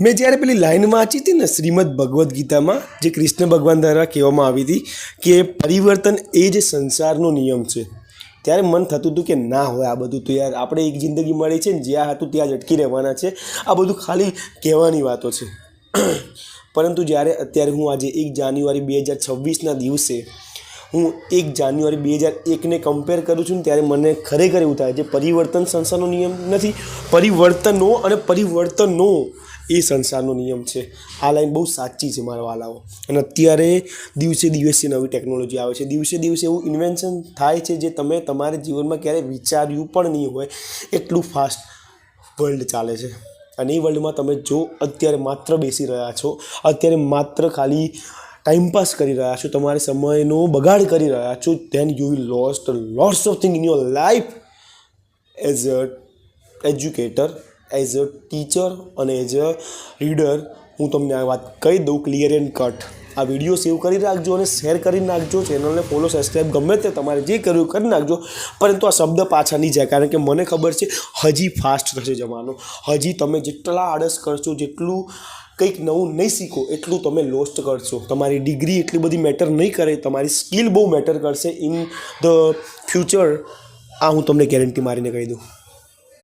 મેં જ્યારે પેલી લાઈન વાંચી હતી ને શ્રીમદ ભગવદ્ ગીતામાં, જે કૃષ્ણ ભગવાન દ્વારા કહેવામાં આવી હતી કે પરિવર્તન એ જ સંસારનો નિયમ છે, ત્યારે મન થતું હતું કે ના હોય આ બધું તો યાર, આપણે એક જિંદગી મળી છે ને, જ્યાં હતું ત્યાં જ અટકી રહેવાના છે, આ બધું ખાલી કહેવાની વાતો છે. પરંતુ જ્યારે અત્યારે હું આજે 1 જાન્યુઆરી 2026ના દિવસે હું 1 જાન્યુઆરી 2001ને કમ્પેર કરું છું ને, ત્યારે મને ખરેખર એવું થાય છે પરિવર્તન સંસારનો નિયમ નથી, પરિવર્તનો અને પરિવર્તનો એ સંસારનો નિયમ છે. આ લાઈન બહુ સાચી છે મારા વાલાઓ. અને અત્યારે દિવસે દિવસે નવી ટેકનોલોજી આવે છે, દિવસે દિવસે એવું ઇન્વેન્શન થાય છે જે તમે તમારા જીવનમાં ક્યારેય વિચાર્યું પણ નહીં હોય, એટલું ફાસ્ટ વર્લ્ડ ચાલે છે. અને એ વર્લ્ડમાં તમે જો અત્યારે માત્ર બેસી રહ્યા છો, અત્યારે માત્ર ખાલી ટાઈમપાસ કરી રહ્યા છો, તમારે સમયનો બગાડ કરી રહ્યા છો, then you will lost lots of thing in your life. As a educator, as a teacher અને એઝ અ રીડર હું તમને આ વાત કહી દઉં ક્લિયર એન્ડ કટ. આ વિડીયો સેવ કરી રાખજો અને શેર કરી નાખજો, ચેનલને ફોલો સબસ્ક્રાઈબ ગમે તે તમારે જે કર્યું કરી નાખજો. પરંતુ આ શબ્દ પાછા નહીં જાય, કારણ કે મને ખબર છે હજી ફાસ્ટ થશે જમાનો. હજી તમે જેટલા આળસ કરશો, જેટલું કંઈક નવું નહીં શીખો, એટલું તમે લોસ્ટ કરશો. તમારી ડિગ્રી એટલી બધી મેટર નહીં કરે, તમારી સ્કિલ બહુ મેટર કરશે ઇન ધ ફ્યુચર. આ હું તમને ગેરંટી મારીને કહી દઉં.